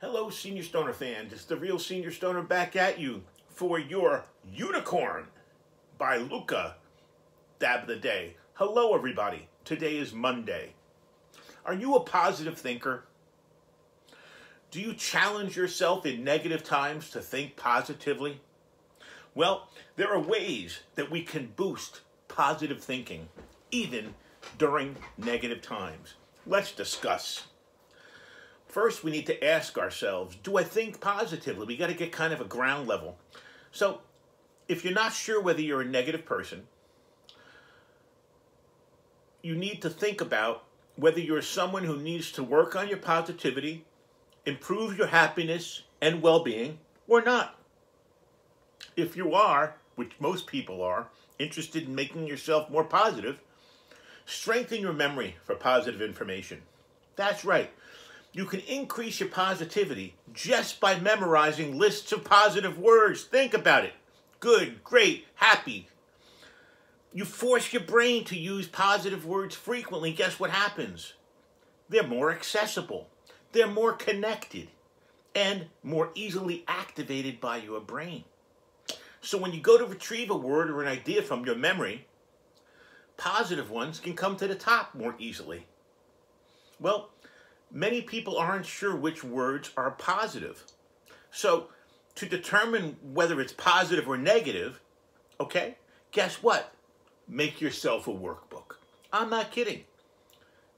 Hello, Senior Stoner fan. It's the real Senior Stoner back at you for your Unicorn by Lookah Dab of the Day. Hello, everybody. Today is Monday. Are you a positive thinker? Do you challenge yourself in negative times to think positively? Well, there are ways that we can boost positive thinking, even during negative times. Let's discuss. First, we need to ask ourselves, do I think positively? We got to get kind of a ground level. So, if you're not sure whether you're a negative person, you need to think about whether you're someone who needs to work on your positivity, improve your happiness and well-being, or not. If you are, which most people are, interested in making yourself more positive, strengthen your memory for positive information. That's right. You can increase your positivity just by memorizing lists of positive words. Think about it. Good, great, happy. You force your brain to use positive words frequently. Guess what happens? They're more accessible. They're more connected and more easily activated by your brain. So when you go to retrieve a word or an idea from your memory, positive ones can come to the top more easily. Well, many people aren't sure which words are positive. So to determine whether it's positive or negative, okay, guess what? Make yourself a workbook. I'm not kidding.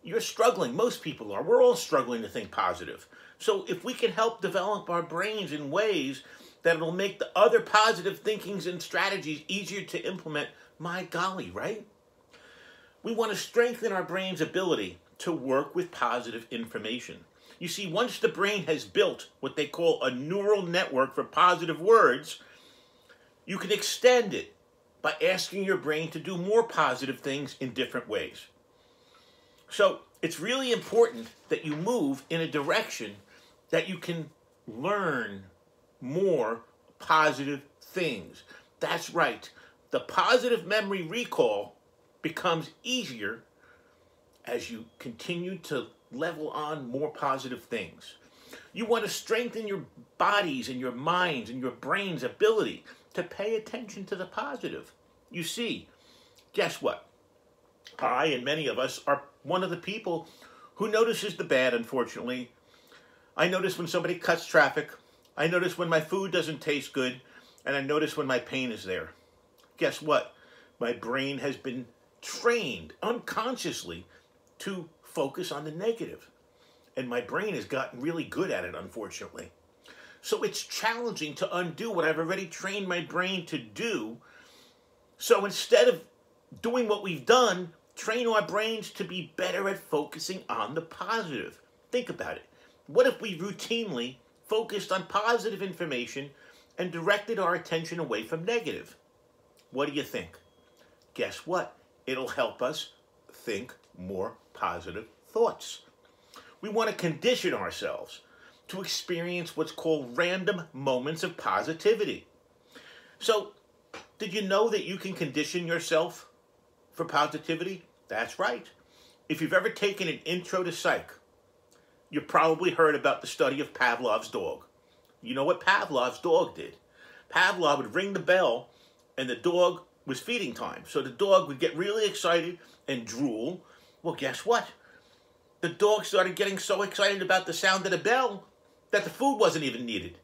You're struggling. Most people are. We're all struggling to think positive. So if we can help develop our brains in ways that it'll make the other positive thinkings and strategies easier to implement, my golly, right? We want to strengthen our brain's ability to work with positive information. You see, once the brain has built what they call a neural network for positive words, you can extend it by asking your brain to do more positive things in different ways. So it's really important that you move in a direction that you can learn more positive things. That's right. The positive memory recall becomes easier as you continue to level on more positive things. You want to strengthen your bodies and your minds and your brain's ability to pay attention to the positive. You see, guess what? I and many of us are one of the people who notices the bad, unfortunately. I notice when somebody cuts traffic. I notice when my food doesn't taste good. And I notice when my pain is there. Guess what? My brain has been trained unconsciously to focus on the negative. And my brain has gotten really good at it, unfortunately. So it's challenging to undo what I've already trained my brain to do. So instead of doing what we've done, train our brains to be better at focusing on the positive. Think about it. What if we routinely focused on positive information and directed our attention away from negative? What do you think? Guess what? It'll help us think more positive thoughts. We want to condition ourselves to experience what's called random moments of positivity. So, did you know that you can condition yourself for positivity? That's right. If you've ever taken an intro to psych, you've probably heard about the study of Pavlov's dog. You know what Pavlov's dog did? Pavlov would ring the bell and the dog was feeding time. So the dog would get really excited and drool. Well, guess what? The dog started getting so excited about the sound of the bell that the food wasn't even needed.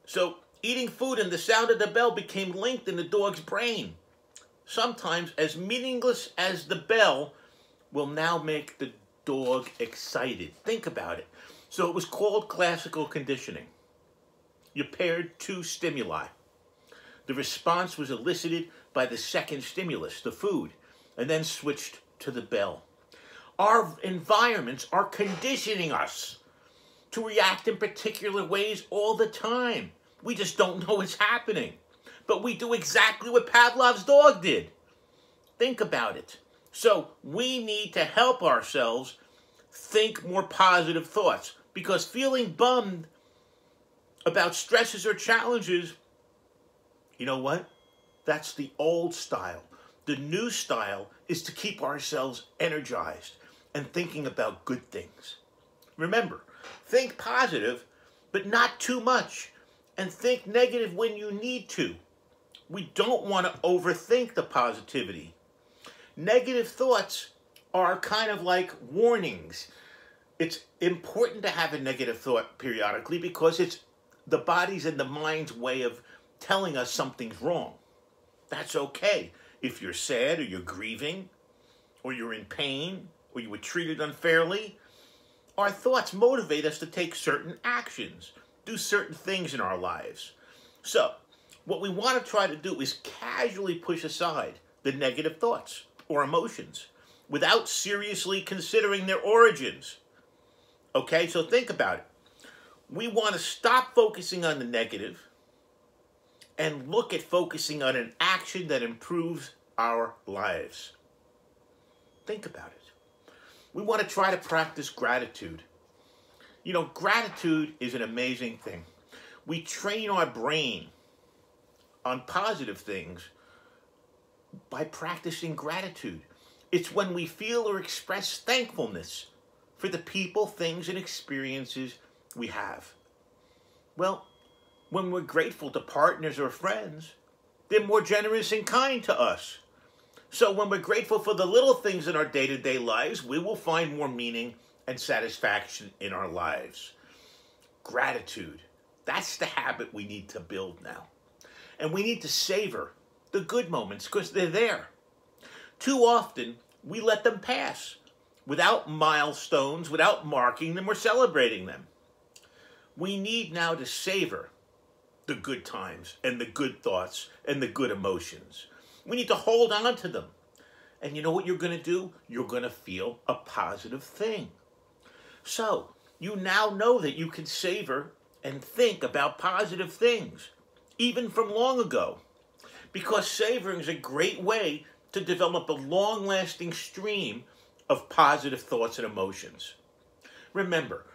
So eating food and the sound of the bell became linked in the dog's brain. Sometimes as meaningless as the bell will now make the dog excited. Think about it. So it was called classical conditioning. You paired two stimuli. The response was elicited by the second stimulus, the food, and then switched to the bell. Our environments are conditioning us to react in particular ways all the time. We just don't know it's happening. But we do exactly what Pavlov's dog did. Think about it. So we need to help ourselves think more positive thoughts, because feeling bummed about stresses or challenges, you know what? That's the old style. The new style is to keep ourselves energized and thinking about good things. Remember, think positive but not too much. And think negative when you need to. We don't want to overthink the positivity. Negative thoughts are kind of like warnings. It's important to have a negative thought periodically because it's the body's and the mind's way of telling us something's wrong. That's okay. If you're sad or you're grieving or you're in pain or you were treated unfairly, our thoughts motivate us to take certain actions, do certain things in our lives. So, what we want to try to do is casually push aside the negative thoughts or emotions without seriously considering their origins. Okay, so think about it. We want to stop focusing on the negative and look at focusing on an action that improves our lives. Think about it. We want to try to practice gratitude. You know, gratitude is an amazing thing. We train our brain on positive things by practicing gratitude. It's when we feel or express thankfulness for the people, things, and experiences we have. Well, when we're grateful to partners or friends, they're more generous and kind to us. So when we're grateful for the little things in our day-to-day lives, we will find more meaning and satisfaction in our lives. Gratitude. That's the habit we need to build now. And we need to savor the good moments because they're there. Too often, we let them pass without milestones, without marking them or celebrating them. We need now to savor the good times and the good thoughts and the good emotions. We need to hold on to them. And you know what you're going to do? You're going to feel a positive thing. So, you now know that you can savor and think about positive things, even from long ago. Because savoring is a great way to develop a long-lasting stream of positive thoughts and emotions. Remember,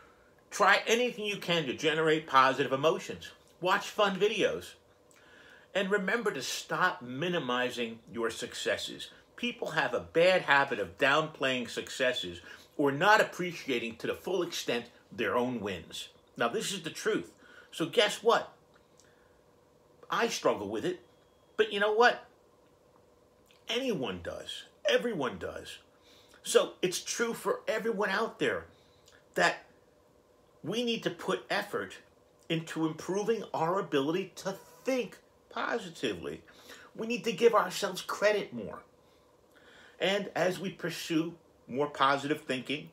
try anything you can to generate positive emotions. Watch fun videos. And remember to stop minimizing your successes. People have a bad habit of downplaying successes or not appreciating to the full extent their own wins. Now, this is the truth. So guess what? I struggle with it. But you know what? Anyone does. Everyone does. So it's true for everyone out there that we need to put effort into improving our ability to think positively. We need to give ourselves credit more. And as we pursue more positive thinking,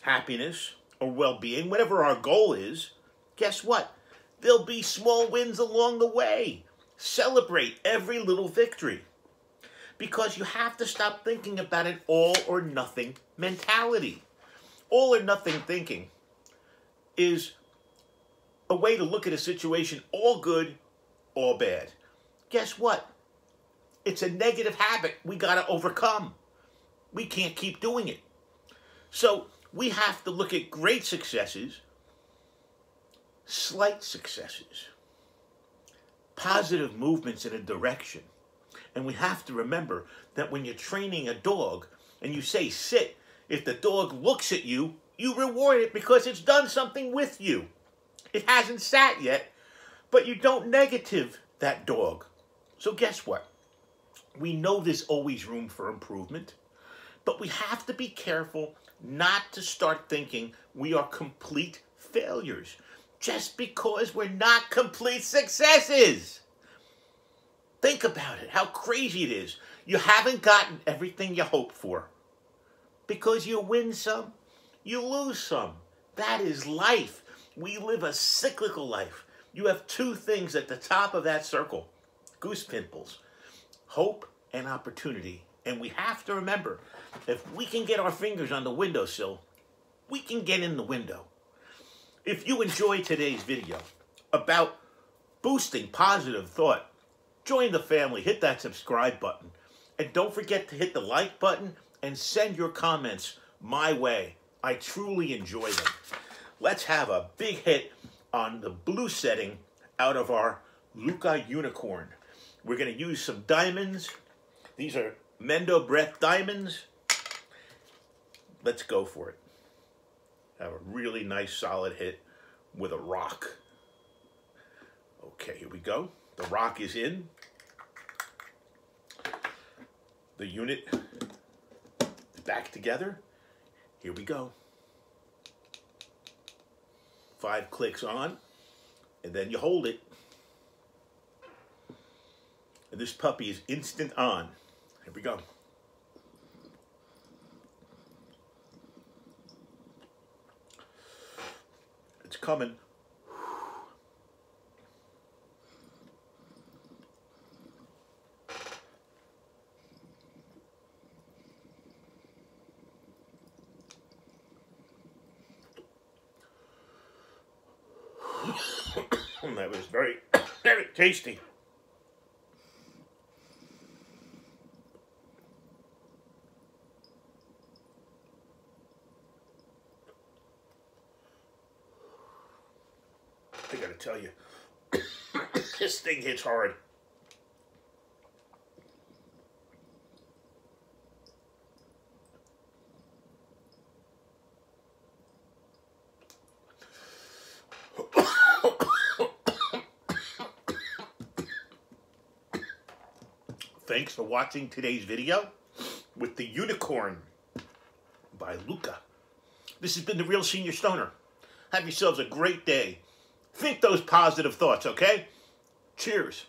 happiness, or well-being, whatever our goal is, guess what? There'll be small wins along the way. Celebrate every little victory. Because you have to stop thinking about an all or nothing mentality. All or nothing thinking is a way to look at a situation all good, all bad. Guess what? It's a negative habit we got to overcome. We can't keep doing it. So we have to look at great successes, slight successes, positive movements in a direction. And we have to remember that when you're training a dog and you say sit, if the dog looks at you, you reward it because it's done something with you. It hasn't sat yet, but you don't negative that dog. So guess what? We know there's always room for improvement, but we have to be careful not to start thinking we are complete failures just because we're not complete successes. Think about it, how crazy it is. You haven't gotten everything you hoped for. Because you win some, you lose some. That is life. We live a cyclical life. You have two things at the top of that circle. Goose pimples. Hope and opportunity. And we have to remember, if we can get our fingers on the windowsill, we can get in the window. If you enjoyed today's video about boosting positive thought, join the family, hit that subscribe button, and don't forget to hit the like button and send your comments my way. I truly enjoy them. Let's have a big hit on the blue setting out of our Lookah unicorn. We're going to use some diamonds. These are Mendo Breath diamonds. Let's go for it. Have a really nice solid hit with a rock. Okay, here we go. The rock is in. The unit is back together. Here we go. 5 clicks on, and then you hold it. And this puppy is instant on. Here we go. It's coming. That was very, very tasty. I gotta tell you, this thing hits hard. Thanks for watching today's video with the Unicorn by Lookah. This has been The Real Senior Stoner. Have yourselves a great day. Think those positive thoughts, okay? Cheers.